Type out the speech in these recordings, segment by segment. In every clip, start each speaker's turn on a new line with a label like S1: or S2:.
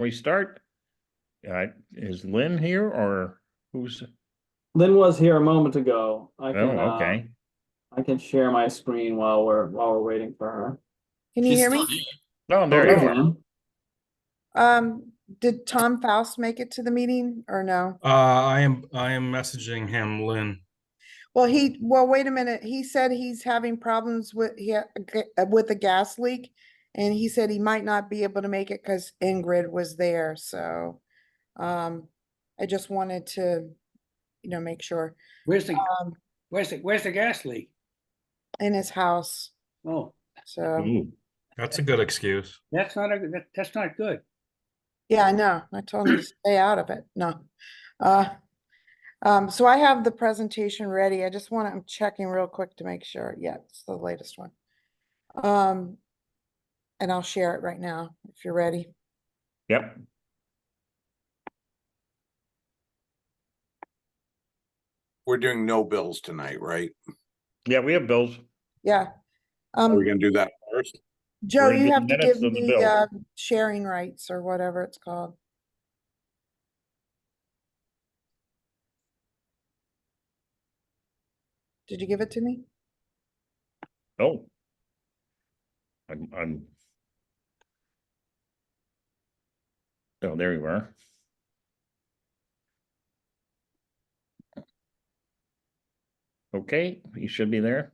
S1: we start? Is Lynn here or who's?
S2: Lynn was here a moment ago.
S1: Oh, okay.
S2: I can share my screen while we're waiting for her.
S3: Can you hear me?
S1: Oh,
S2: Oh,
S1: there
S2: there's
S1: you are.
S2: Lynn.
S3: Did Tom Faust make it to the meeting or no?
S4: I am messaging him, Lynn.
S3: Well, wait a minute. He said he's having problems with with a gas leak, and he said he might not be able to make it because Ingrid was there. So, I just wanted to, make sure
S5: Where's the
S3: um,
S5: where's the gas leak?
S3: in his house.
S5: Oh,
S3: So,
S1: Ooh,
S4: That's a good excuse.
S5: that's not that's not good.
S3: yeah, I know. I told him to stay out of it. No. So I have the presentation ready. I'm checking real quick to make sure. Yeah, it's the latest one. And I'll share it right now if you're ready.
S1: yep.
S6: We're doing no bills tonight, right?
S1: Yeah, we have bills.
S3: Yeah.
S6: Are we gonna do that first?
S3: Joe,
S1: We're gonna
S3: you
S1: do
S3: have to
S1: minutes
S3: give
S1: of the
S3: me
S1: bill.
S3: sharing rights or whatever it's called. Did you give it to me?
S1: Oh. I'm. Oh, there you are. Okay, you should be there.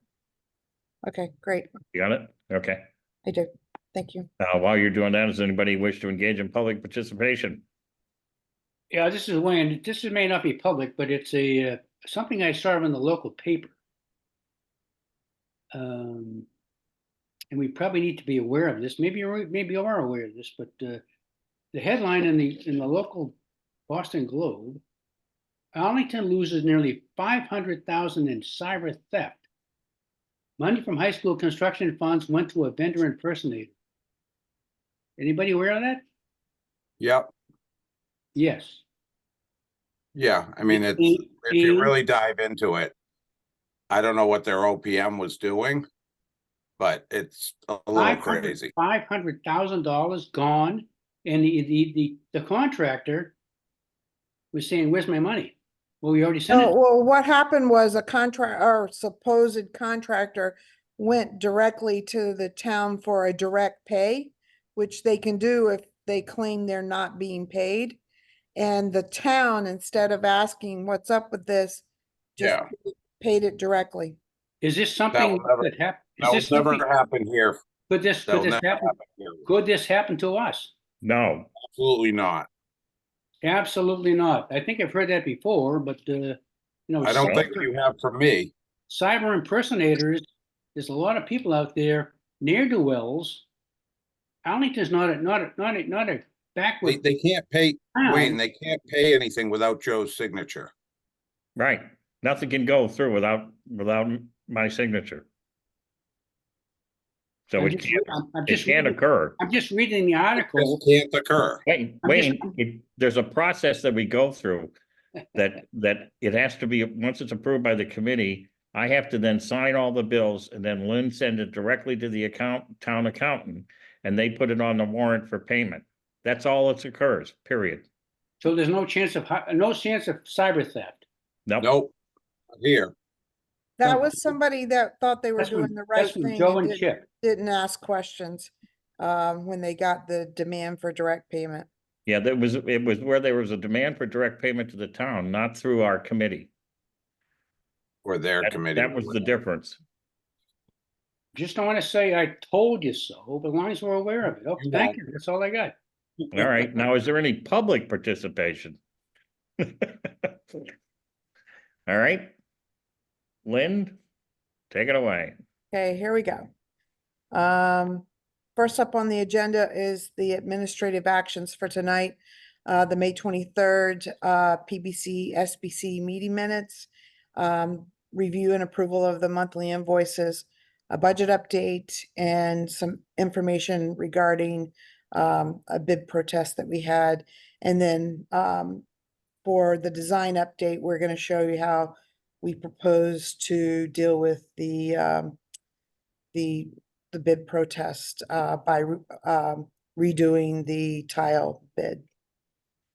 S3: Okay, great.
S1: You got it? Okay.
S3: I do. Thank you.
S1: While you're doing that, does anybody wish to engage in public participation?
S5: Yeah, this is Wayne. This may not be public, but it's a something I saw in the local paper. And we probably need to be aware of this. Maybe you are aware of this, but the headline in the local Boston Globe: Arlington loses nearly 500,000 in cyber theft. Money from high school construction funds went to a vendor impersonator. Anybody aware of that?
S6: Yep.
S5: Yes.
S6: Yeah, I mean, if you really dive into it, I don't know what their OPM was doing, but it's a little crazy.
S5: $500,000 gone, and the contractor was saying, "Where's my money?" Well, we already sent it.
S3: Well, what happened was a contract or supposed contractor went directly to the town for a direct pay, which they can do if they claim they're not being paid. And the town, instead of asking what's up with this, just paid it directly.
S5: Is this something that happened?
S6: That will never happen here.
S5: Could this happen? Could this happen to us?
S1: No.
S6: Absolutely not.
S5: Absolutely not. I think I've heard that before, but
S6: I don't think you have for me.
S5: Cyber impersonators. There's a lot of people out there, ne'er-do-wells. Arlington's not a backward.
S6: They can't pay. Wayne, they can't pay anything without Joe's signature.
S1: Right. Nothing can go through without my signature. So it can't occur.
S5: I'm just reading the article.
S6: It can't occur.
S1: Wayne, there's a process that we go through that it has to be, once it's approved by the committee, I have to then sign all the bills, and then Lynn send it directly to the town accountant, and they put it on the warrant for payment. That's all that occurs, period.
S5: So there's no chance of cyber theft.
S6: Nope. Here.
S3: That was somebody that thought they were doing the right thing
S5: Joe
S3: and
S5: and Chip
S3: didn't ask questions when they got the demand for direct payment.
S1: Yeah, it was where there was a demand for direct payment to the town, not through our committee.
S6: Or their committee.
S1: That was the difference.
S5: Just don't want to say I told you so, but as long as we're aware of it. Okay, thank you. That's all I got.
S1: All right. Now, is there any public participation? All right. Lynn, take it away.
S3: Okay, here we go. First up on the agenda is the administrative actions for tonight. The May 23rd PBC SBC meeting minutes, review and approval of the monthly invoices, a budget update, and some information regarding a bid protest that we had. And then for the design update, we're going to show you how we propose to deal with the bid protest by redoing the tile bid.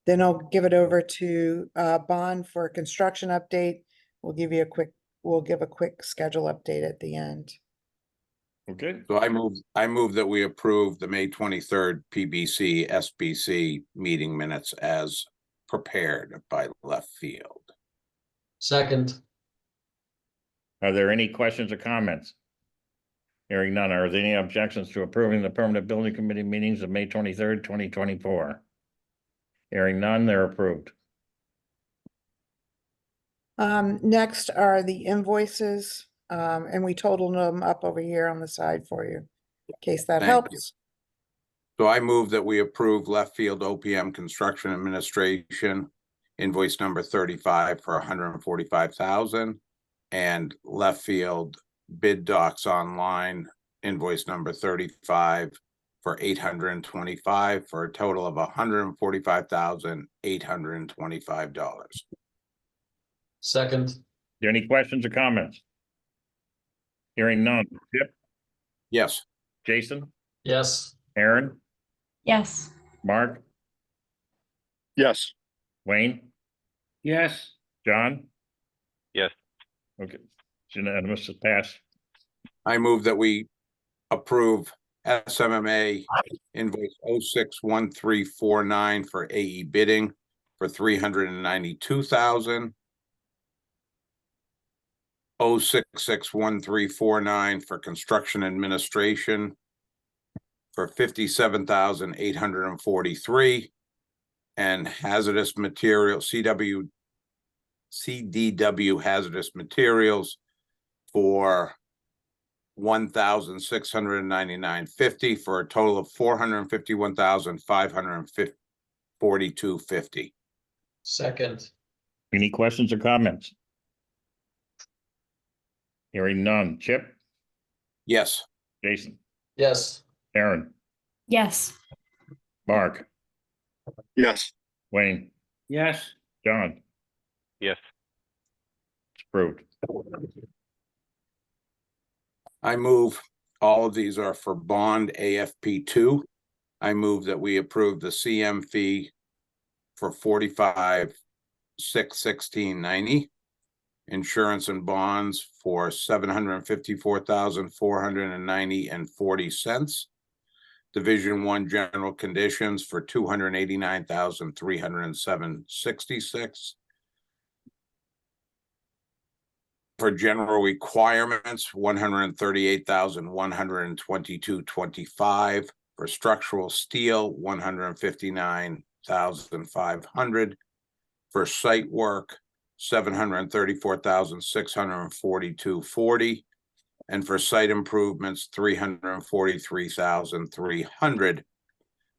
S3: Then I'll give it over to Bond for a construction update. We'll give a quick schedule update at the end.
S1: Okay,
S6: So I move that we approve the May 23rd PBC SBC meeting minutes as prepared by Left Field.
S7: Second,
S1: are there any questions or comments? Hearing none, are there any objections to approving the permanent building committee meetings of May 23rd, 2024? Hearing none, they're approved.
S3: Next are the invoices, and we totaled them up over here on the side for you, in case that
S6: Thank you.
S3: helps.
S6: So I move that we approve Left Field OPM Construction Administration invoice number 35 for 145,000 and Left Field Bid Docs Online invoice number 35 for 825 for a total of $145,825.
S7: second,
S1: There any questions or comments? Hearing none. Chip,
S6: Yes,
S1: Jason,
S7: yes,
S1: Aaron,
S8: yes,
S1: Mark,
S9: yes,
S1: Wayne,
S5: yes,
S1: John?
S9: Yes.
S1: Okay, it's unanimous to pass.
S6: I move that we approve SMMA invoice 061349 for AE bidding for 392,000. 061349 for construction administration for 57,843 and hazardous material CDW hazardous materials for 1,699.50 for a total of 451,542.50.
S7: second,
S1: Any questions or comments? Hearing none. Chip,
S6: Yes,
S1: Jason,
S7: yes,
S1: Aaron,
S8: yes,
S1: Mark,
S9: yes,
S1: Wayne,
S5: yes,
S1: John?
S9: yes,
S1: It's approved.
S6: I move, all of these are for bond AFP2. I move that we approve the CM fee for 45,616.90. Insurance and bonds for 754,490.40. Division 1 general conditions for 289,307.66. For general requirements, 138,122.25. For structural steel, 159,500. For site work, 734,642.40, and for site improvements, 343,300,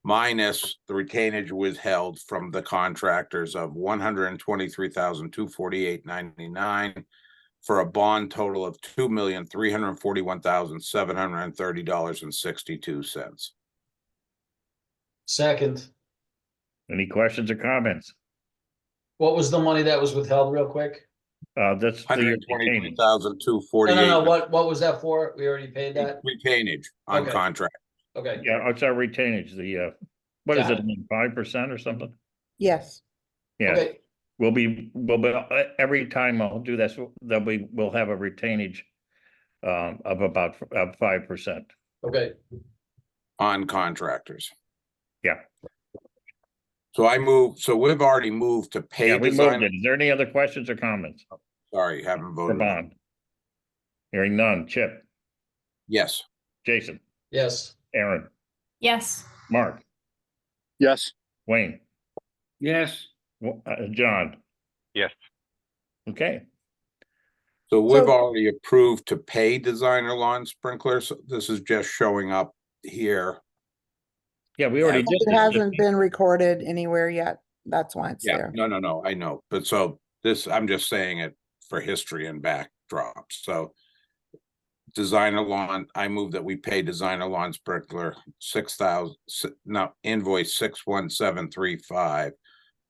S6: minus the retainage withheld from the contractors of 123,248.99 for a bond total of $2,341,730.62.
S7: second.
S1: Any questions or comments?
S7: What was the money that was withheld real quick?
S1: That's the retainage.
S6: 123,248.
S7: No, what was that for? We already paid that?
S6: Retainage on
S7: Okay.
S6: contract.
S7: Okay,
S1: Yeah, it's our retainage, what is
S7: Got
S1: it, 5% or something?
S3: Yes,
S1: Yeah,
S7: okay,
S1: we'll be, every time I'll do this, we'll have a retainage of about 5%.
S7: okay,
S6: On contractors.
S1: Yeah.
S6: So we've already moved to pay
S1: Yeah, we moved
S6: design.
S1: it. Is there any other questions or comments
S6: Sorry, haven't
S1: for
S6: voted.
S1: bond? Hearing none. Chip,
S6: Yes,
S1: Jason,
S7: yes,
S1: Aaron,
S8: yes,
S1: Mark,
S9: yes,
S1: Wayne,
S5: yes,
S1: John.
S9: yes,
S1: Okay,
S6: so we've
S3: So-
S6: already approved to pay designer lawn sprinklers. This is just showing up here.
S1: yeah, we already
S6: Yeah,
S1: did
S3: it
S1: this.
S3: hasn't been recorded anywhere yet. That's why it's
S6: Yeah,
S3: there.
S6: no, I know, but so this, I'm just saying it for history and backdrops, so. Designer lawn, I move that we pay designer lawn sprinkler invoice 61735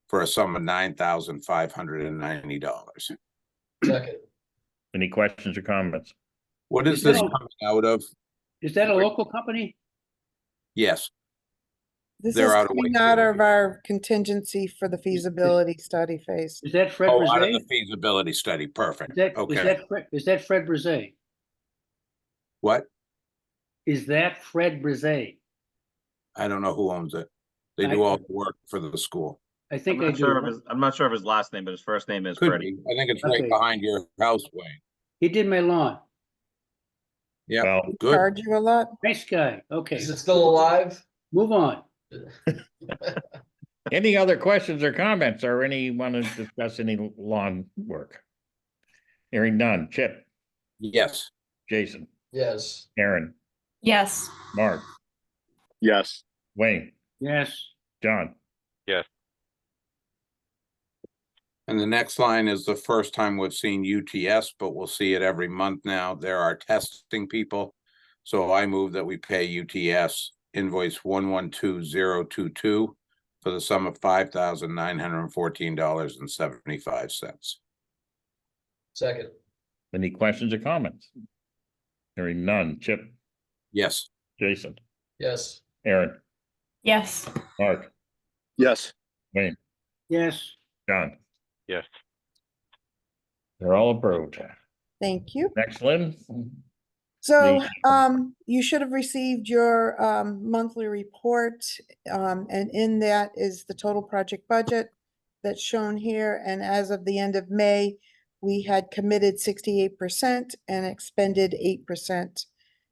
S6: for a sum of $9,590.
S7: second.
S1: Any questions or comments?
S6: What is
S5: Is
S6: this
S5: that-
S6: coming out of?
S5: is that a local company?
S6: Yes,
S3: This
S6: They're
S3: is
S6: out of
S3: coming out
S6: Wakefield.
S3: of our contingency for the feasibility study phase.
S5: Is that Fred
S6: Oh, out of
S5: Brzee?
S6: the feasibility study,
S5: Is
S6: perfect,
S5: that, is
S6: okay.
S5: that, is that Fred Brzee?
S6: What?
S5: Is that Fred Brzee?
S6: I don't know who owns it. They do all the work for the school.
S5: I
S10: I'm
S5: think I
S10: not sure of
S5: do.
S10: his, I'm not sure of his last name, but his first name is
S6: Could
S10: Freddie.
S6: be, I think it's right
S5: Okay.
S6: behind your house, Wayne.
S5: He did my lawn.
S6: Yeah,
S1: Well,
S6: good.
S3: Charge you a lot?
S5: Nice guy. Okay.
S7: Is it still alive?
S5: Move on.
S1: any other questions or comments, or anyone to discuss any lawn work? Hearing none. Chip,
S6: Yes,
S1: Jason,
S7: Yes.
S1: Aaron,
S8: Yes.
S1: Mark,
S9: Yes.
S1: Wayne,
S5: Yes.
S1: John.
S9: Yes.
S6: and the next line is the first time we've seen UTS, but we'll see it every month now. There are testing people. So I move that we pay UTS invoice 112022 for the sum of $5,914.75.
S7: Second.
S1: Any questions or comments? Hearing none. Chip,
S6: Yes,
S1: Jason,
S7: Yes.
S1: Aaron,
S8: Yes.
S1: Mark,
S9: Yes.
S1: Wayne,
S5: Yes.
S1: John.
S9: Yes.
S1: They're all approved.
S3: Thank you.
S1: Next, Lynn.
S3: So, you should have received your, monthly report, and in that is the total project budget that's shown here, and as of the end of May, we had committed 68% and expended 8%.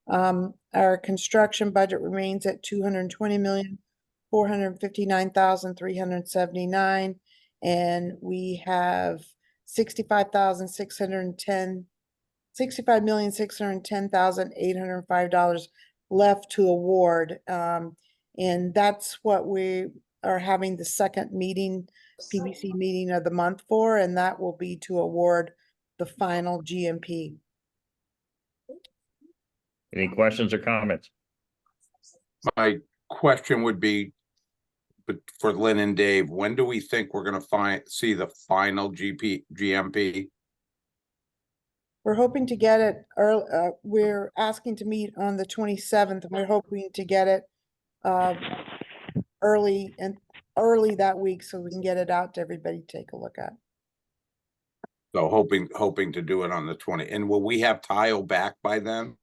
S3: Our construction budget remains at 220,459,379, and we have 65,610,805 left to award. And that's what we are having the second meeting, PBC meeting of the month for, and that will be to award the final GMP.
S1: Any questions or comments?
S6: my question would be, but for Lynn and Dave, when do we think we're gonna see the final GMP?
S3: We're hoping to get it early, we're asking to meet on the 27th, and we're hoping to get it early that week so we can get it out to everybody to take a look at.
S6: So hoping to do it on the 20, and will we have tile back by then?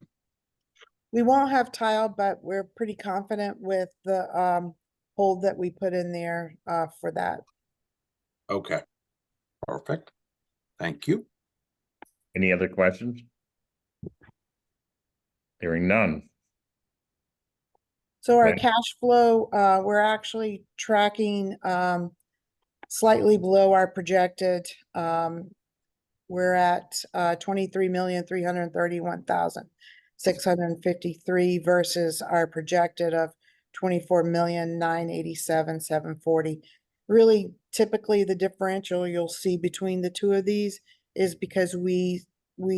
S3: We won't have tile, but we're pretty confident with the hold that we put in there for that.
S6: Okay, perfect. Thank you.
S1: Any other questions? Hearing none.
S3: So our
S1: Okay.
S3: cash flow, we're actually tracking slightly below our projected. We're at 23,331,653 versus our projected of 24,987,740. Really, typically the differential you'll see between the two of these is because we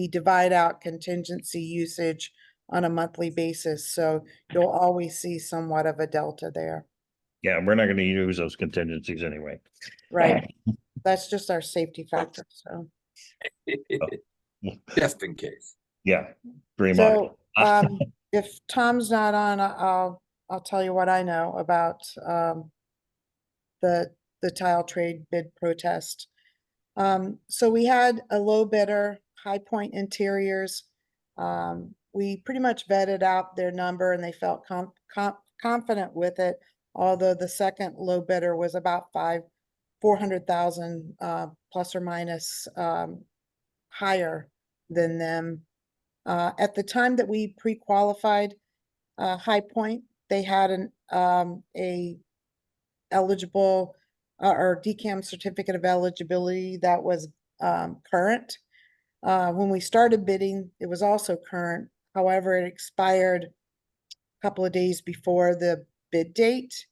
S3: divide out contingency usage on a monthly basis, so you'll always see somewhat of a delta there.
S1: Yeah, we're not gonna use those contingencies anyway.
S3: Right, that's just our safety factor, so.
S6: Just in case.
S1: Yeah, dream
S3: So,
S1: on.
S3: if Tom's not on, I'll tell you what I know about, the tile trade bid protest. So we had a low bidder, High Point Interiors. We pretty much vetted out their number and they felt confident with it. Although the second low bidder was about 400,000, plus or minus, higher than them. At the time that we pre-qualified, High Point, they had a eligible, or DCAM certificate of eligibility that was, current. When we started bidding, it was also current. However, it expired a couple of days before the bid date.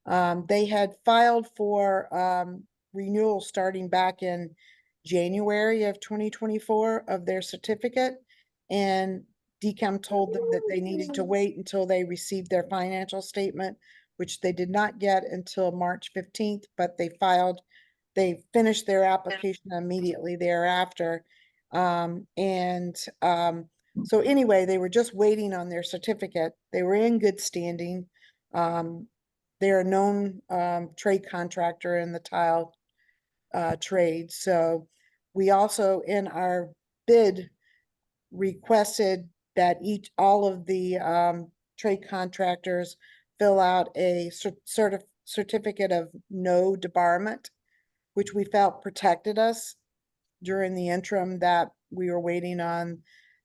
S3: They had filed for, renewal starting back in January of 2024 of their certificate. And DCAM told them that they needed to wait until they received their financial statement, which they did not get until March 15th, but they finished their application immediately thereafter. So anyway, they were just waiting on their certificate. They were in good standing. they're a known trade contractor in the tile trade. So we also in our bid requested that all of the trade contractors fill out a certificate of no debarment, which we felt protected us during the interim that we were waiting on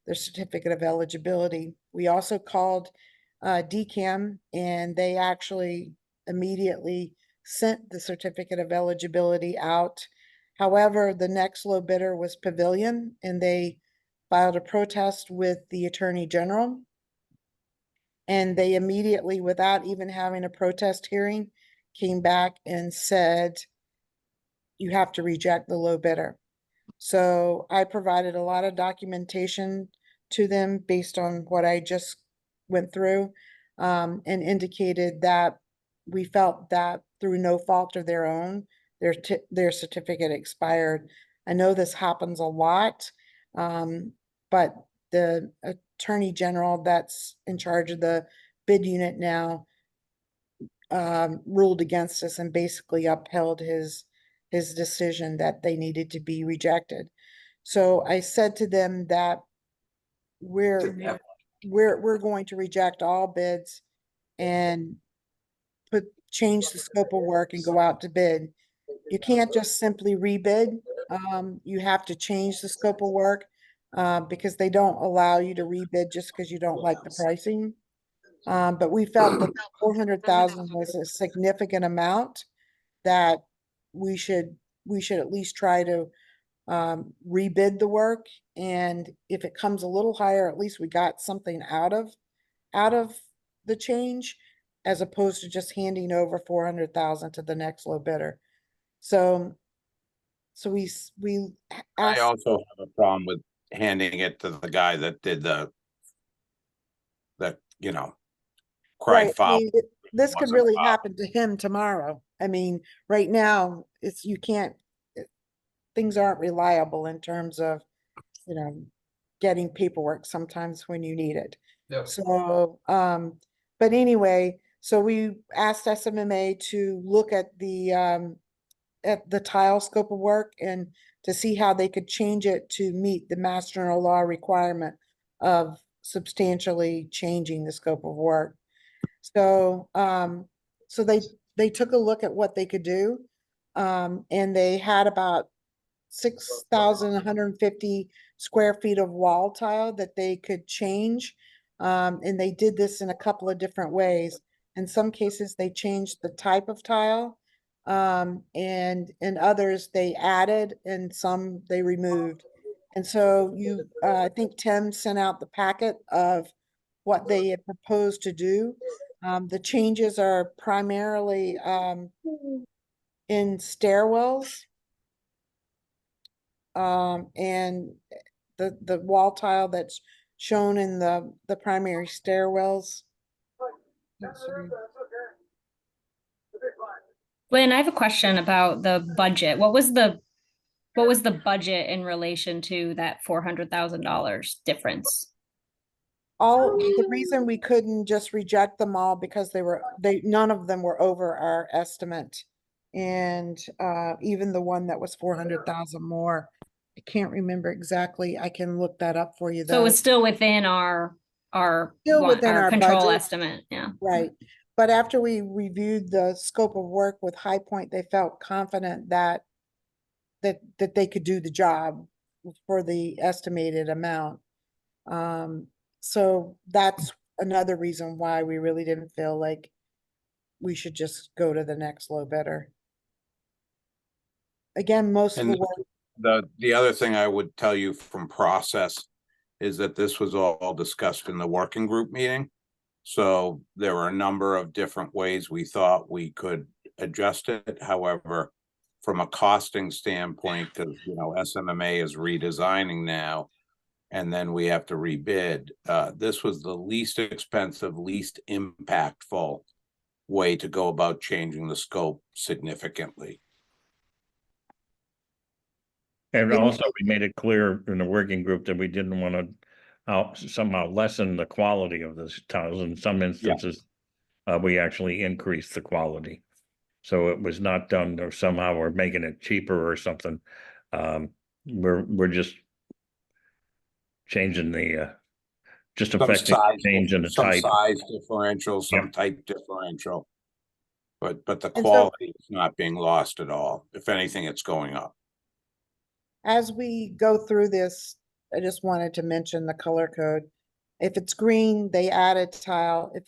S3: the certificate of eligibility. We also called DCAM, and they actually immediately sent the certificate of eligibility out. However, the next low bidder was Pavilion, and they filed a protest with the Attorney General. And they immediately, without even having a protest hearing, came back and said, you have to reject the low bidder. So I provided a lot of documentation to them based on what I just went through, and indicated that we felt that through no fault of their own, their certificate expired. I know this happens a lot, but the Attorney General that's in charge of the bid unit now ruled against us and basically upheld his decision that they needed to be rejected. So I said to them that we're going to reject all bids and change the scope of work and go out to bid. You can't just simply rebid. You have to change the scope of work because they don't allow you to rebid just because you don't like the pricing. But we felt that 400,000 was a significant amount that we should at least try to rebid the work. And if it comes a little higher, at least we got something out of the change, as opposed to just handing over 400,000 to the next low bidder. So we
S6: I
S3: asked.
S6: also have a problem with handing it to the guy that did cried
S3: Right, I
S6: foul.
S3: mean, this could
S6: wasn't
S3: really
S6: foul.
S3: happen to him tomorrow. I mean, right now, you can't, things aren't reliable in terms of, getting paperwork sometimes when you need it.
S7: Yep.
S3: So, but anyway, so we asked SMMA to look at the tile scope of work and to see how they could change it to meet the Mass General Law requirement of substantially changing the scope of work. So, so they took a look at what they could do. And they had about 6,150 square feet of wall tile that they could change. And they did this in a couple of different ways. In some cases, they changed the type of tile. And in others, they added, and some they removed. And so I think Tim sent out the packet of what they had proposed to do. The changes are primarily in stairwells. And the wall tile that's shown in the primary stairwells.
S8: Lynn, I have a question about the budget. What was the budget in relation to that $400,000 difference?
S3: The reason we couldn't just reject them all because none of them were over our estimate. And even the one that was 400,000 more, I can't remember exactly. I can look that up for you though.
S8: So it was still within our control
S3: budget.
S8: estimate, yeah.
S3: Right. But after we reviewed the scope of work with High Point, they felt confident that they could do the job for the estimated amount. So that's another reason why we really didn't feel like we should just go to the next low bidder. Again, most of
S6: And
S3: the work.
S6: the other thing I would tell you from process is that this was all discussed in the working group meeting. So there were a number of different ways we thought we could adjust it. However, from a costing standpoint, because SMMA is redesigning now, and then we have to rebid. This was the least expensive, least impactful way to go about changing the scope significantly.
S1: And also, we made it clear in the working group that we didn't want to somehow lessen the quality of the tiles in some instances. we actually increased the quality. So it was not done or somehow we're making it cheaper or something. We're just changing the, just
S6: Some
S1: affecting
S6: size,
S1: change in the
S6: some
S1: type.
S6: size differential, some
S1: Yep.
S6: type differential. But the
S3: And so-
S6: quality is not being lost at all. If anything, it's going up.
S3: As we go through this, I just wanted to mention the color code. If it's green, they add a tile. If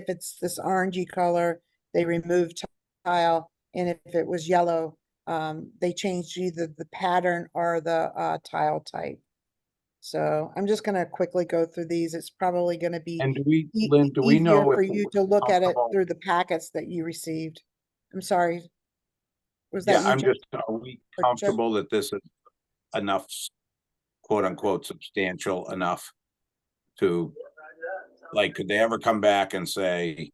S3: it's this orangey color, they remove tile. And if it was yellow, they changed either the pattern or the tile type. So I'm just gonna quickly go through these. It's probably gonna be
S6: And do we,
S3: e-
S6: Lynn, do we
S3: easier
S6: know
S3: for
S6: if
S3: you
S6: we're
S3: to look at it
S6: comfortable?
S3: through the packets that you received. I'm sorry. Was that
S6: Yeah,
S3: you?
S6: I'm
S3: Jeff?
S6: just, are we
S3: Or Jeff?
S6: comfortable that this is enough, quote unquote, substantial enough to, like, could they ever come back and say,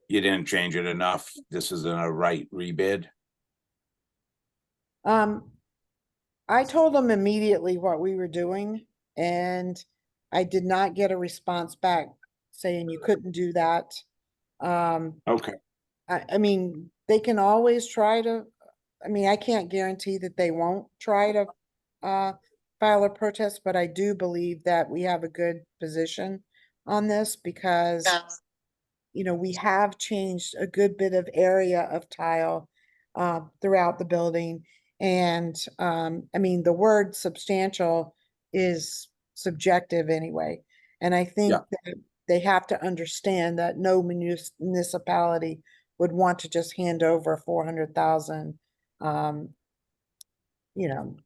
S6: you didn't change it enough, this isn't a right rebid?
S3: I told them immediately what we were doing, and I did not get a response back saying you couldn't do that.
S6: Okay,
S3: I mean, they can always try to, I mean, I can't guarantee that they won't try to file a protest, but I do believe that we have a good position on this because you know, we have changed a good bit of area of tile throughout the building. And I mean, the word substantial is subjective anyway. And I think
S6: Yeah.
S3: that they have to understand that no municipality would want to just hand over 400,000. You know,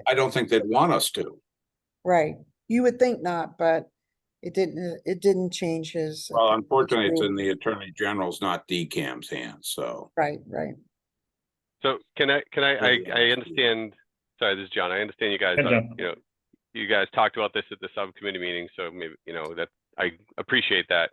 S6: I don't think they'd want us to.
S3: right. You would think not, but it didn't change his.
S6: Well, unfortunately, it's in the Attorney General's, not DCAM's hands, so.
S3: Right, right.
S11: So I
S6: Really
S11: I understand, sorry, this is John. I understand you guys,
S1: Hey, John.
S11: you guys talked about this at the subcommittee meeting, so maybe, that I appreciate that.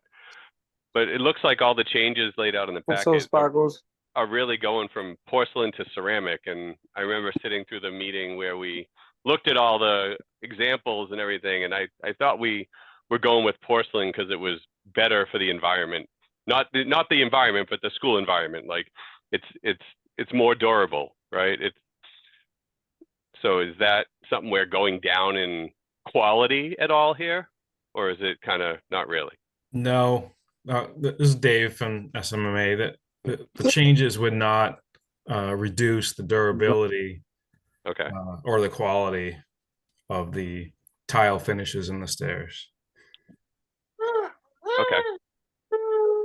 S11: But it looks like all the changes laid out in the
S2: What's those
S11: packet are
S2: sparkles?
S11: really going from porcelain to ceramic. And I remember sitting through the meeting where we looked at all the examples and everything, and I thought we were going with porcelain because it was better for the environment. Not the environment, but the school environment. Like it's more durable, right? So is that something we're going down in quality at all here? Or is it kind of not really?
S4: No, this is Dave from SMMA, that the changes would not reduce the durability
S11: Okay,
S4: or the quality of the tile finishes in the stairs.
S11: okay,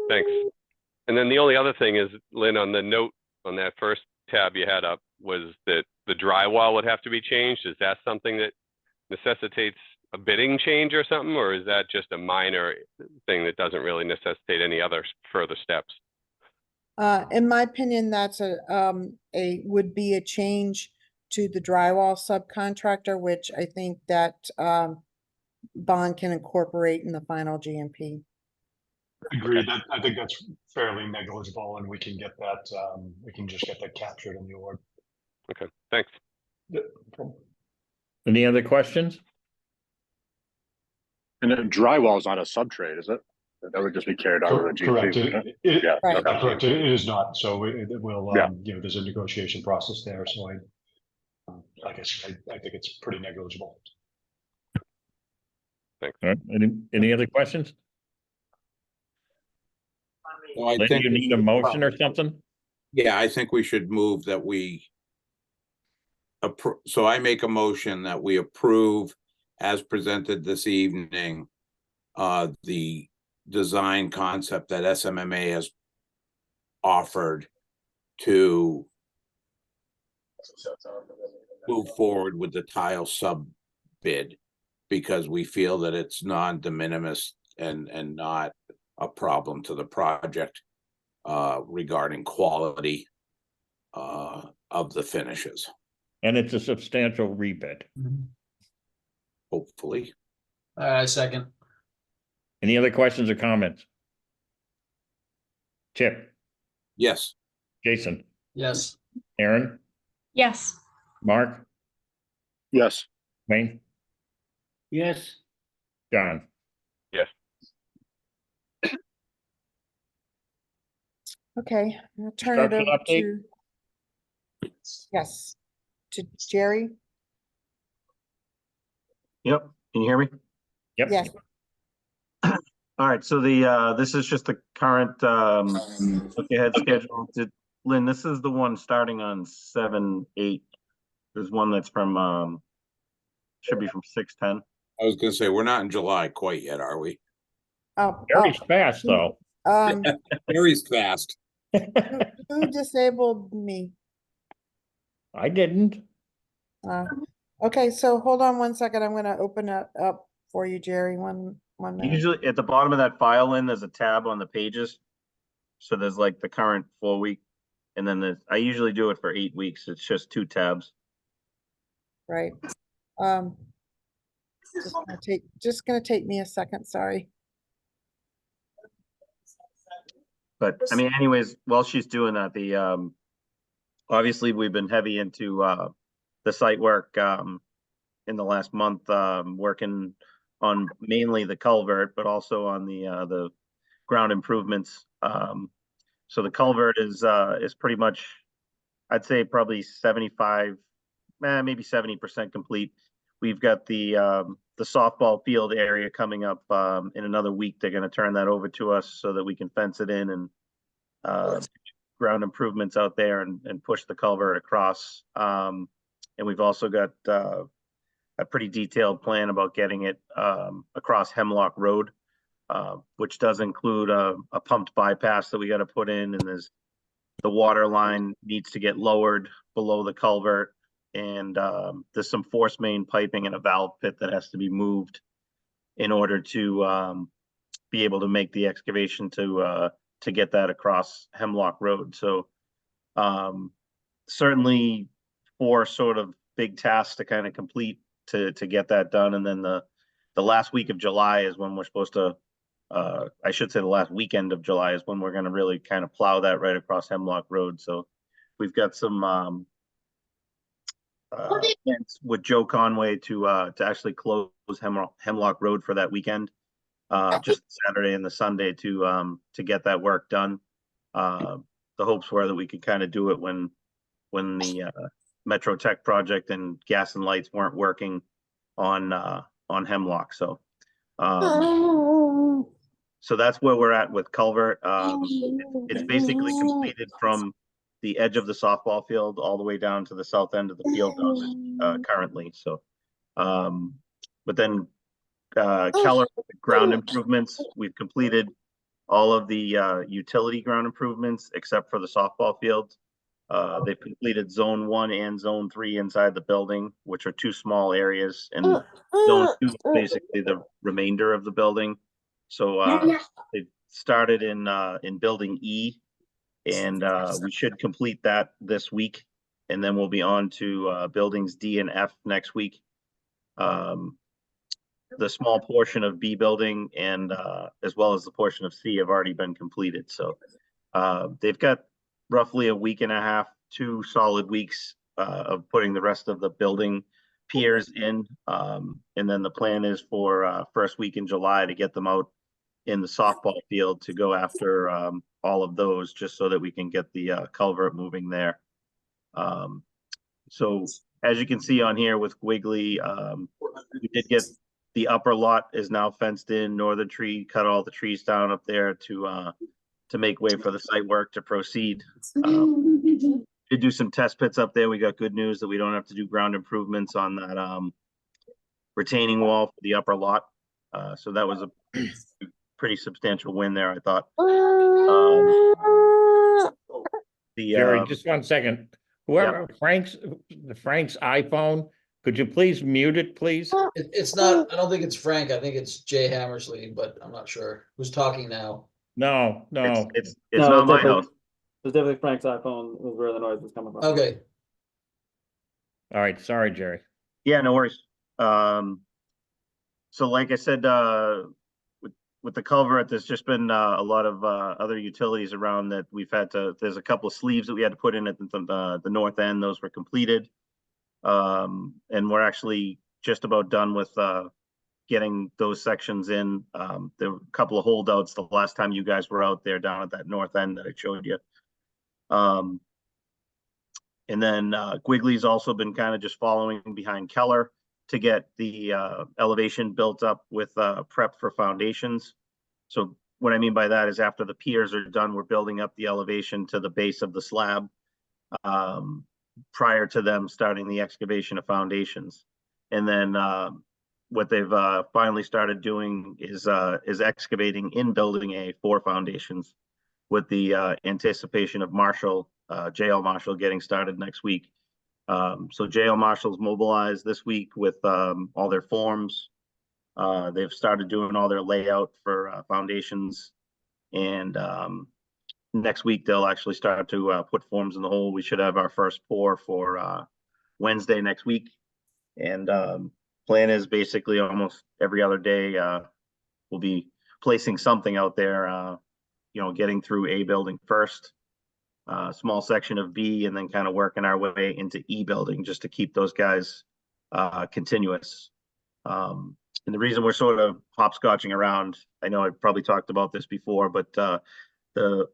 S11: thanks. And then the only other thing is, Lynn, on the note on that first tab you had up was that the drywall would have to be changed. Is that something that necessitates a bidding change or something, or is that just a minor thing that doesn't really necessitate any other further steps?
S3: In my opinion, that's would be a change to the drywall subcontractor, which I think that, bond can incorporate in the final GMP.
S12: Agreed. I think that's fairly negligible and we can get that, we can just get that captured in the award.
S11: Okay, thanks.
S12: Yeah, no problem.
S1: Any other questions?
S9: And then drywall is not a subtrade, is it? That would just be carried out of the GC.
S12: Correct.
S9: wouldn't it? Yeah,
S3: Right.
S9: okay.
S12: Correct. It is not. So it will,
S9: Yeah.
S12: there's a negotiation process there. So like I said, I think it's pretty negligible.
S1: All right, any other questions?
S6: Well, I
S1: Lynn,
S6: think
S1: you need a motion or something?
S6: Yeah, I think we should move that we so I make a motion that we approve as presented this evening, the design concept that SMMA has offered to move forward with the tile sub bid, because we feel that it's non-de minimis and not a problem to the project regarding quality of the finishes,
S1: And it's a substantial rebid.
S6: hopefully.
S7: Second.
S1: Any other questions or comments? Chip,
S6: Yes.
S1: Jason,
S7: Yes.
S1: Aaron,
S8: Yes.
S1: Mark,
S9: Yes.
S1: Wayne,
S5: Yes,
S1: John.
S11: Yes.
S3: Okay, I'll turn it
S1: Construction
S3: over
S1: update?
S3: to, yes, to Jerry.
S13: Yep, can you hear me?
S1: Yep.
S3: Yes,
S13: All right, so this is just the current look ahead schedule. Lynn, this is the one starting on 7/8. There's one that's from should be from 6/10.
S6: I was gonna say, we're not in July quite yet, are we?
S1: Very fast, though.
S6: Mary's fast.
S3: who disabled me?
S1: I didn't.
S3: Okay, so hold on one second. I'm gonna open it up for you, Jerry. One minute.
S13: Usually at the bottom of that file, Lynn, there's a tab on the pages. So there's like the current 4-week, and then I usually do it for 8 weeks. It's just 2 tabs.
S3: Right. Just gonna take me a second, sorry.
S13: But I mean, anyways, while she's doing that, the obviously we've been heavy into the site work in the last month, working on mainly the culvert, but also on the ground improvements. So the culvert is pretty much, I'd say probably 75, maybe 70% complete. We've got the softball field area coming up in another week. They're going to turn that over to us so that we can fence it in and ground improvements out there and push the culvert across. And we've also got a pretty detailed plan about getting it across Hemlock Road, which does include a pumped bypass that we got to put in, and the water line needs to get lowered below the culvert, and there's some force main piping and a valve pit that has to be moved in order to be able to make the excavation to get that across Hemlock Road. So certainly 4 sort of big tasks to kind of complete to get that done, and then the last week of July is when we're supposed to. I should say the last weekend of July is when we're going to really kind of plow that right across Hemlock Road. So we've got some plans with Joe Conway to actually close Hemlock Road for that weekend, just Saturday and the Sunday to get that work done. The hopes were that we could kind of do it when the Metro Tech project and gas and lights weren't working on Hemlock. So so that's where we're at with culvert. It's basically completed from the edge of the softball field all the way down to the south end of the field currently. So, but then Keller ground improvements, we've completed all of the utility ground improvements except for the softball field. They've completed zone 1 and zone 3 inside the building, which are 2 small areas, and zone 2 is basically the remainder of the building. So they started in building E, and we should complete that this week, and then we'll be on to buildings D and F next week. The small portion of B building and as well as the portion of C have already been completed. So they've got roughly a week and a half, 2 solid weeks of putting the rest of the building piers in. And then the plan is for first week in July to get them out in the softball field to go after all of those, just so that we can get the culvert moving there. So as you can see on here with Wiggly, we did get the upper lot is now fenced in. Northern Tree cut all the trees down up there to make way for the site work to proceed. Did do some test pits up there. We got good news that we don't have to do ground improvements on that retaining wall for the upper lot. So that was a pretty substantial win there, I thought.
S1: Jerry, just 1 second. Whoever Frank's iPhone, could you please mute it, please?
S7: It's not, I don't think it's Frank. I think it's Jay Hammersley, but I'm not sure who's talking now.
S1: No.
S13: It's
S2: No,
S13: not my house.
S2: It's definitely Frank's iPhone was where the noise was coming from.
S7: Okay.
S1: All right, sorry, Jerry.
S13: Yeah, no worries. So like I said, with the culvert, there's just been a lot of other utilities around that we've had to. There's a couple of sleeves that we had to put in at the north end. Those were completed, and we're actually just about done with getting those sections in. There were a couple of holdouts the last time you guys were out there down at that north end that I showed you. And then Quigley's also been kind of just following behind Keller to get the elevation built up with prep for foundations. So what I mean by that is after the piers are done, we're building up the elevation to the base of the slab prior to them starting the excavation of foundations. And then what they've finally started doing is excavating in building A for foundations with the anticipation of JL Marshall getting started next week. So JL Marshall's mobilized this week with all their forms. They've started doing all their layout for foundations, and next week they'll actually start to put forms in the hole. We should have our first pour for Wednesday next week, and plan is basically almost every other day we'll be placing something out there, getting through A building first, small section of B, and then kind of working our way into E building just to keep those guys continuous. And the reason we're sort of hopscotching around, I know I've probably talked about this before, but the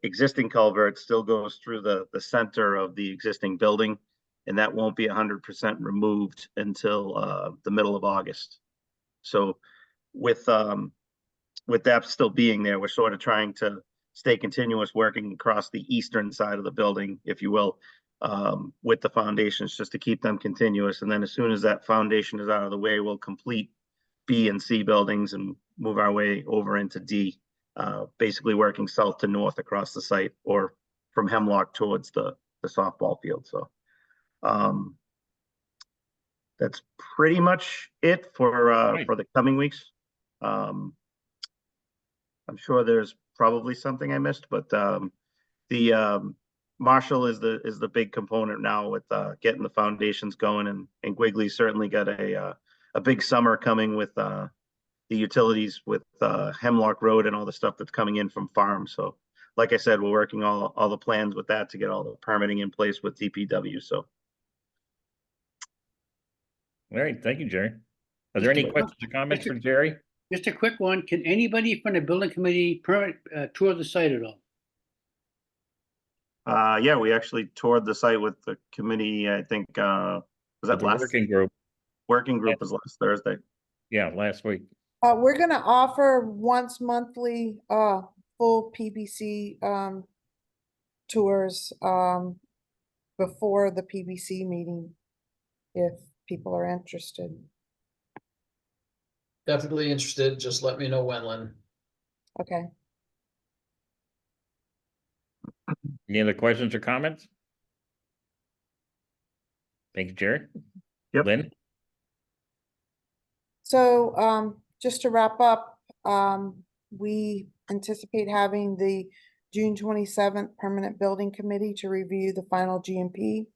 S13: existing culvert still goes through the center of the existing building, and that won't be 100% removed until the middle of August. So with that still being there, we're sort of trying to stay continuous, working across the eastern side of the building, if you will, with the foundations, just to keep them continuous. And then as soon as that foundation is out of the way, we'll complete B and C buildings and move our way over into D, basically working south to north across the site, or from Hemlock towards the softball field. So that's pretty much it for the coming weeks. I'm sure there's probably something I missed, but the Marshall is the big component now with getting the foundations going, and Quigley certainly got a big summer coming with the utilities with Hemlock Road and all the stuff that's coming in from farm. So like I said, we're working all the plans with that to get all the permitting in place with DPW. So
S1: All right, thank you, Jerry. Are there any questions or comments for Jerry?
S5: Just a quick one. Can anybody from the building committee tour the site at all?
S13: Yeah, we actually toured the site with the committee. I think was that
S1: The
S13: last
S1: working group?
S13: working group was last Thursday.
S1: Yeah, last week.
S3: We're gonna offer once monthly, full PBC, tours, before the PBC meeting, if people are interested.
S7: Definitely interested. Just let me know when, Lynn.
S3: Okay.
S1: Any other questions or comments? Thank you, Jerry.
S13: Yep.
S1: Lynn?
S3: So, just to wrap up, we anticipate having the June 27th Permanent Building Committee to review the final GMP.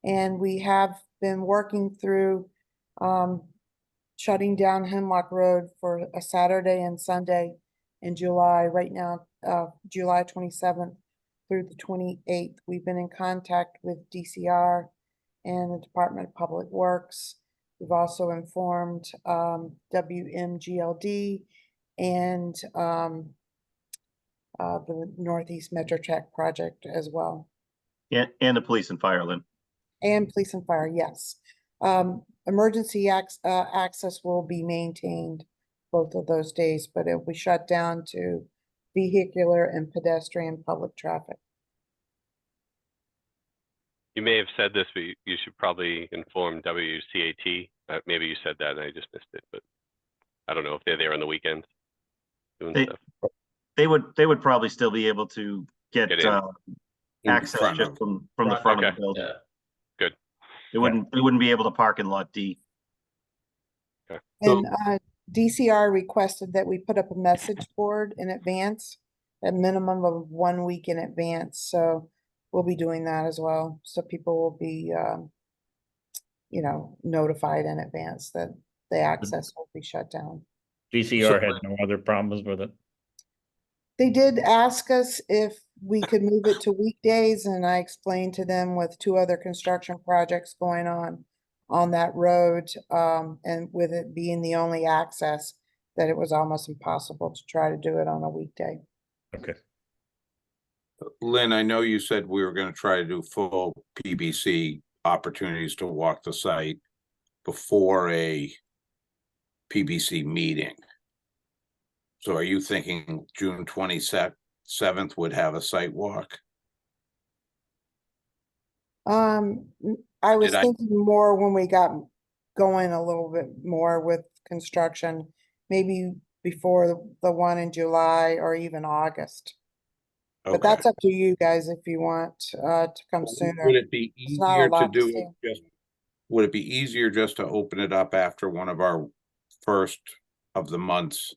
S3: And we have been working through, shutting down Hemlock Road for a Saturday and Sunday in July. Right now, July 27th through the 28th. We've been in contact with DCR and the Department of Public Works. We've also informed WMGLD and the Northeast Metro Track project as well.
S13: And the police and fire, Lynn.
S3: And police and fire, yes. Emergency access will be maintained both of those days, but it will be shut down to vehicular and pedestrian public traffic.
S11: You may have said this, but you should probably inform WCAT. Maybe you said that and I just missed it, but I don't know if they're there on the weekends doing stuff.
S13: They would probably still be able to get access just from the front of the building.
S7: Yeah.
S11: Good.
S13: They wouldn't be able to park in lot D.
S11: Okay.
S3: And DCR requested that we put up a message board in advance, a minimum of 1 week in advance. So we'll be doing that as well. So people will be, notified in advance that the access will be shut down.
S1: DCR had no other problems with it.
S3: They did ask us if we could move it to weekdays, and I explained to them with 2 other construction projects going on, on that road, and with it being the only access, that it was almost impossible to try to do it on a weekday.
S1: Okay.
S6: Lynn, I know you said we were gonna try to do full PBC opportunities to walk the site before a PBC meeting. So are you thinking June 27th would have a site walk?
S3: I was
S6: Did I-
S3: thinking more when we got going a little bit more with construction, maybe before the one in July or even August. But
S6: Okay.
S3: that's up to you guys if you want, to come sooner.
S6: Would it be
S3: It's not a
S6: easier to
S3: lot to
S6: do
S3: see.
S6: it just, would it be easier just to open it up after one of our first of the months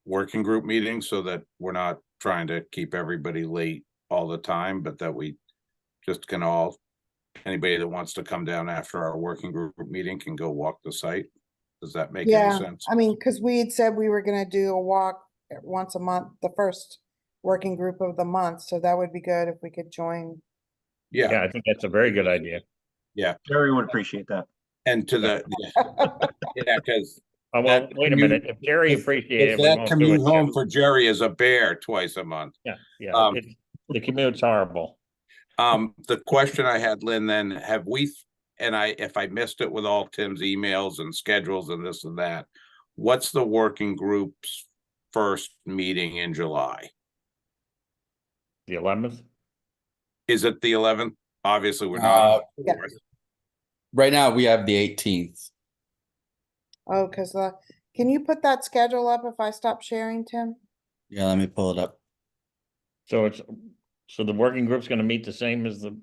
S6: working group meetings so that we're not trying to keep everybody late all the time, but that we just can all, anybody that wants to come down after our working group meeting can go walk the site? Does that make any
S3: Yeah,
S6: sense?
S3: I mean, because we had said we were gonna do a walk once a month, the first working group of the month, so that would be good if we could join.
S1: Yeah,
S6: Yeah,
S1: I think that's a very good idea.
S6: yeah.
S13: Jerry would appreciate that.
S6: And to the, yeah, because
S1: Oh, well,
S6: That
S1: wait a
S6: commute-
S1: minute. If Jerry appreciated it, we
S6: that
S1: won't do
S6: commute
S1: it.
S6: home
S1: Jim.
S6: for Jerry is a bear twice a month.
S1: Yeah, yeah,
S6: Um,
S1: the commute's horrible.
S6: The question I had, Lynn, then have we, and if I missed it with all Tim's emails and schedules and this and that, what's the working group's first meeting in July?
S1: The 11th?
S6: Is it the 11th? Obviously, we're not.
S3: Yeah.
S14: Right now, we have the 18th.
S3: Oh, because can you put that schedule up if I stop sharing, Tim?
S14: Yeah, let me pull it up.
S1: So so the working group's gonna meet the same as the,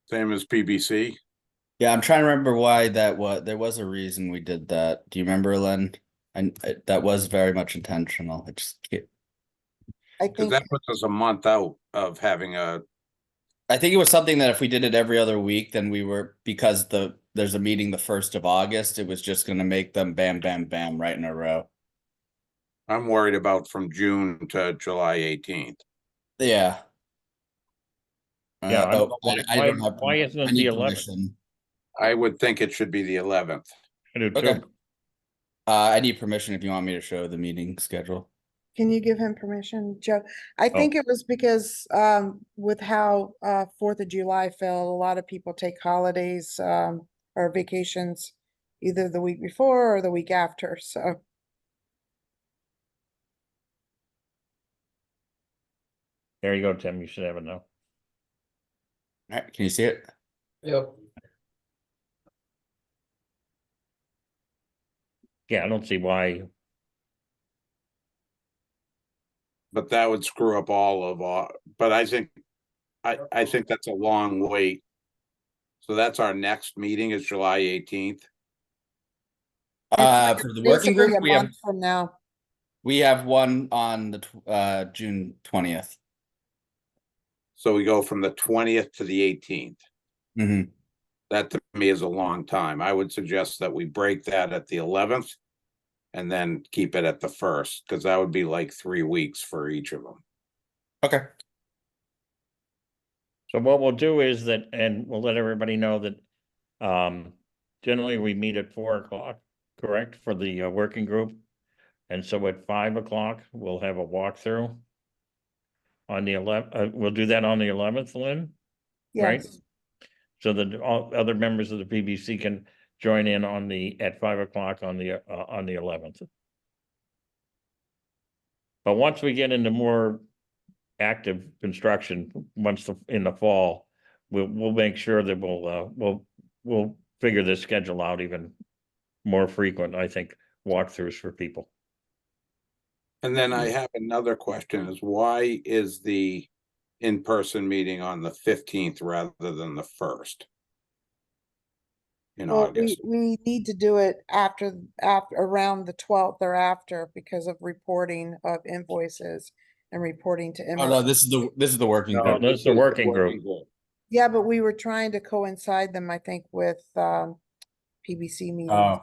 S6: Same as PBC?
S14: Yeah, I'm trying to remember why there was a reason we did that. Do you remember, Len? And that was very much intentional. I just
S3: I
S6: Because
S3: think,
S6: that puts us a month out of having
S14: I think it was something that if we did it every other week, then because there's a meeting the 1st of August, it was just gonna make them bam, bam, bam right in a row.
S6: I'm worried about from June to July 18th.
S14: Yeah.
S1: yeah,
S14: I don't have.
S1: why isn't
S14: I
S1: it
S14: need
S1: the 11th?
S14: permission.
S6: I would think it should be the 11th.
S1: I do
S14: Okay.
S1: too.
S14: I need permission if you want me to show the meeting schedule.
S3: can you give him permission, Joe? I
S1: Oh.
S3: think it was because, with how, 4th of July fell, a lot of people take holidays, or vacations either the week before or the week after, so.
S1: There you go, Tim. You should have it now.
S14: All right, can you see it?
S7: Yep.
S1: Yeah, I don't see why.
S6: But that would screw up all of but I think that's a long wait. So that's our next meeting is July 18th.
S14: For the working
S3: Basically
S14: group,
S3: a month from now.
S14: we have one on the June 20th.
S6: So we go from the 20th to the 18th.
S14: Mm-hmm.
S6: That to me is a long time. I would suggest that we break that at the 11th and then keep it at the 1st, because that would be like 3 weeks for each of them.
S14: Okay.
S1: So what we'll do is that, and we'll let everybody know that, generally we meet at 4 o'clock, correct, for the working group? And so at 5 o'clock, we'll have a walkthrough. On the 11th, we'll do that on the 11th, Lynn? Right?
S3: Yes.
S1: So that all other members of the PBC can join in at 5 o'clock on the 11th. But once we get into more active construction, in the fall, we'll make sure that we'll figure this schedule out even more frequent, I think, walkthroughs for people.
S6: And then I have another question is why is the in-person meeting on the 15th rather than the 1st? In
S3: Well,
S6: August.
S3: we need to do it after around the 12th or after because of reporting of invoices and reporting to
S14: Oh no,
S3: image.
S14: this is the working
S1: No,
S14: group.
S1: this is the working group.
S3: Yeah, but we were trying to coincide them, I think, with, PBC meetings.
S14: Oh,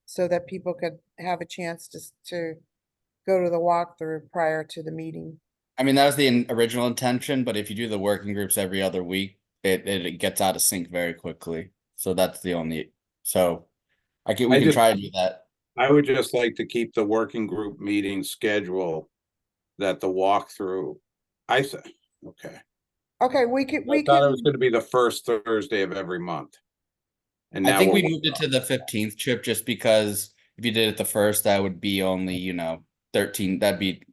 S3: So that people could have a chance to go to the walkthrough prior to the meeting.
S14: I mean, that was the original intention, but if you do the working groups every other week, it gets out of sync very quickly. So that's the only, so we can try to do that.
S6: I would just like to keep the working group meeting schedule that the walkthrough, okay.
S3: Okay, we
S6: I thought it was gonna be the first Thursday of every month. And
S14: I
S6: now
S14: think we
S6: we're-
S14: moved it to the 15th, Chip, just because if you did it the first, that would be only, 13, that'd be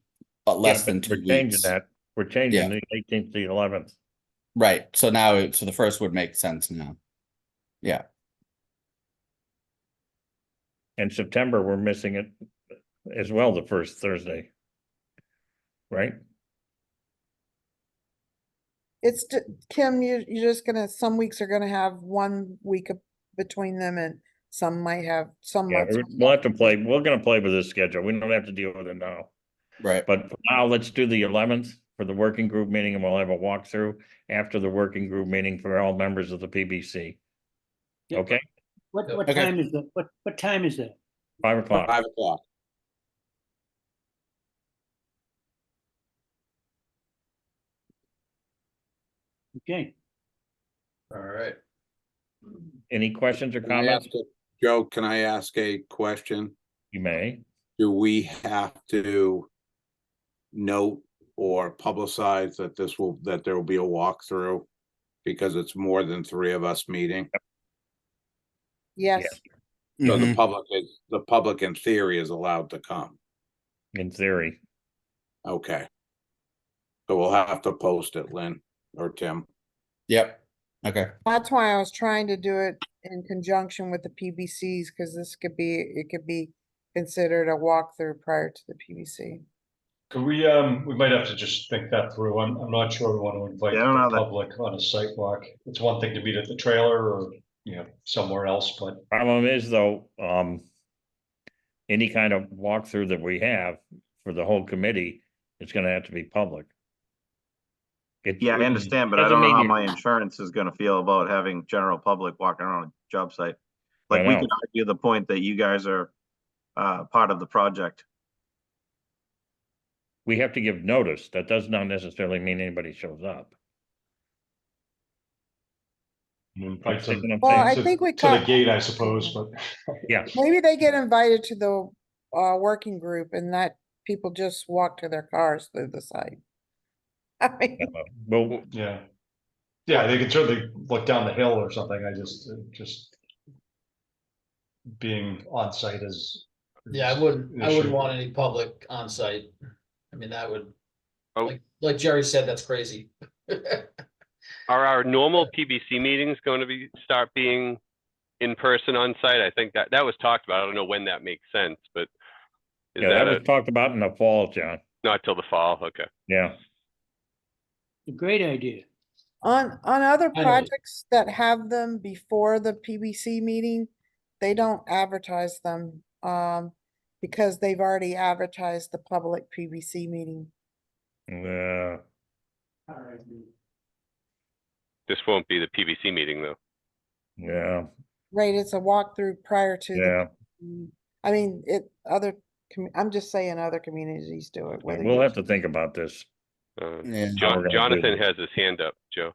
S14: less than 2
S1: We're changing
S14: weeks.
S1: that. We're changing
S14: Yeah.
S1: the 18th to the 11th.
S14: Right, so now, so the first would make sense now. Yeah,
S1: In September, we're missing it as well, the first Thursday. Right?
S3: It's, Kim, you're just gonna, some weeks are gonna have 1 week between them and some might have, some
S1: Yeah,
S3: months.
S1: we'll have to play, we're gonna play with this schedule. We don't have to deal with it now.
S14: right.
S1: But for now, let's do the 11th for the working group meeting, and we'll have a walkthrough after the working group meeting for all members of the PBC.
S5: Yeah.
S1: Okay,
S5: What
S14: Okay.
S5: time is that? What time is that?
S1: 5 o'clock.
S6: 5 o'clock.
S5: Okay.
S7: All right.
S1: Any questions or
S6: Can I
S1: comments?
S6: ask Joe, can I ask a question?
S1: You may.
S6: Do we have to note or publicize that that there will be a walkthrough? Because it's more than 3 of us meeting.
S3: Yes,
S6: So
S14: Mhm.
S6: the public in theory is allowed to come.
S1: In theory.
S6: Okay. So we'll have to post it, Lynn or Tim.
S14: Yep, okay.
S3: that's why I was trying to do it in conjunction with the PBCs, because it could be considered a walkthrough prior to the PBC.
S12: Could we might have to just think that through. I'm not sure we want to invite
S13: Yeah, I don't know
S12: the
S13: that-
S12: public on a site walk. It's one thing to meet at the trailer or, somewhere else, but
S1: Problem is though, any kind of walkthrough that we have for the whole committee, it's gonna have to be public.
S13: Yeah, I understand, but I
S1: doesn't
S13: don't know
S1: mean
S13: how
S1: you-
S13: my insurance is gonna feel about having general public walking around a job site. Like, we
S1: know.
S13: could argue the point that you guys are part of the project.
S1: We have to give notice. That does not necessarily mean anybody shows up.
S12: invite
S1: See what I'm
S3: Well,
S1: saying?
S3: I
S12: to
S3: think we
S12: to the
S3: cut,
S12: gate, I suppose, but
S1: Yeah,
S3: maybe they get invited to the working group and that people just walk to their cars through the site. I mean,
S1: well,
S12: yeah. Yeah, they could certainly look down the hill or something. I just being on site is.
S7: Yeah, I
S12: an
S7: wouldn't
S12: issue.
S7: want any public on site. I mean, that would,
S11: Oh.
S7: like Jerry said, that's crazy.
S11: Are our normal PBC meetings going to start being in person on site? I think that was talked about. I don't know when that makes sense, but is
S1: yeah,
S11: that
S1: that was talked about in the fall, John.
S11: not till the fall? Okay.
S1: Yeah,
S5: A great idea.
S3: on other
S7: I know.
S3: projects that have them before the PBC meeting, they don't advertise them, because they've already advertised the public PBC meeting.
S1: yeah.
S11: This won't be the PBC meeting though.
S1: Yeah,
S3: Right, it's a walkthrough prior to
S1: yeah.
S3: I mean, I'm just saying other communities do it. whether
S1: We'll
S3: you-
S1: have to think about this.
S14: Yeah.
S1: How we're gonna do
S11: Jonathan
S1: this.
S11: has his hand up, Joe.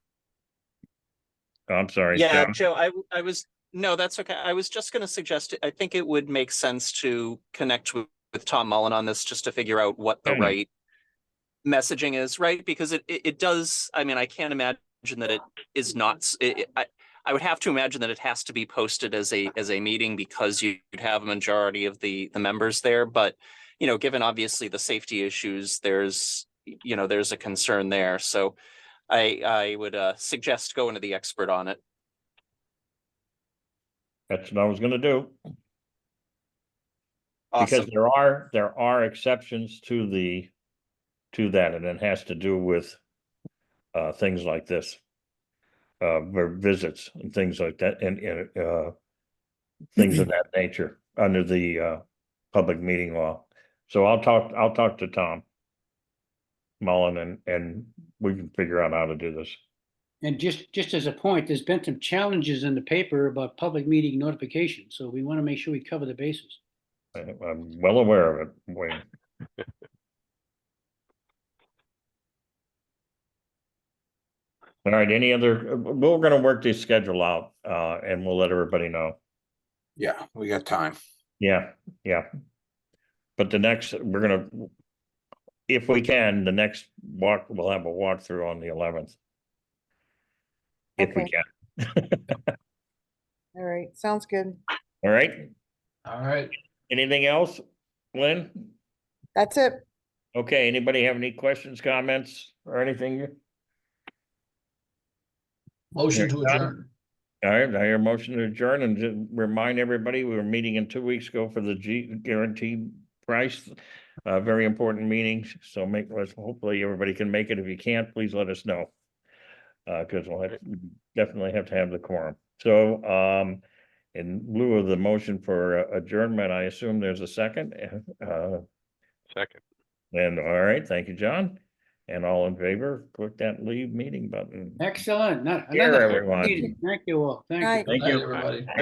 S1: I'm sorry.
S15: Yeah,
S1: John.
S15: Joe, I was, no, that's okay. I was just gonna suggest, I think it would make sense to connect with Tom Mullen on this, just to figure out what the
S1: Mhm.
S15: right messaging is, right? Because it does, I mean, I can't imagine that it is not, I would have to imagine that it has to be posted as a meeting because you'd have a majority of the members there, but, given obviously the safety issues, there's a concern there, so I would suggest going to the expert on it.
S1: That's what I was gonna do. Because
S15: Awesome.
S1: there are exceptions to that, and it has to do with things like this. Visits and things like that, and things of that nature under the public meeting law. So I'll talk to Tom Mullen and we can figure out how to do this.
S5: And just as a point, there's been some challenges in the paper about public meeting notification, so we want to make sure we cover the bases.
S1: I'm well aware of it, Wayne. All right, any other, we're gonna work this schedule out, and we'll let everybody know.
S6: Yeah, we got time.
S1: Yeah, yeah. But the next, we're gonna, if we can, the next walk, we'll have a walkthrough on the 11th. If we
S3: Okay.
S1: can.
S3: All right, sounds good.
S1: All right,
S7: All right.
S1: anything else, Lynn?
S3: That's it.
S1: Okay, anybody have any questions, comments, or anything?
S7: Motion to
S1: Hearing none.
S7: adjourn.
S1: All right, I hear a motion to adjourn and just remind everybody, we were meeting in 2 weeks ago for the guaranteed price. Very important meetings, so hopefully everybody can make it. If you can't, please let us know. Because we'll definitely have to have the quorum. So, in lieu of the motion for adjournment, I assume there's a second.
S11: Second.
S1: And all right, thank you, John. And all in favor, click that leave meeting button.
S5: Excellent.
S1: Here,
S5: Another
S1: everyone.
S5: meeting. Thank you all. Thank you.
S3: Night.
S1: Thank
S7: Good night,
S1: you.
S7: everybody.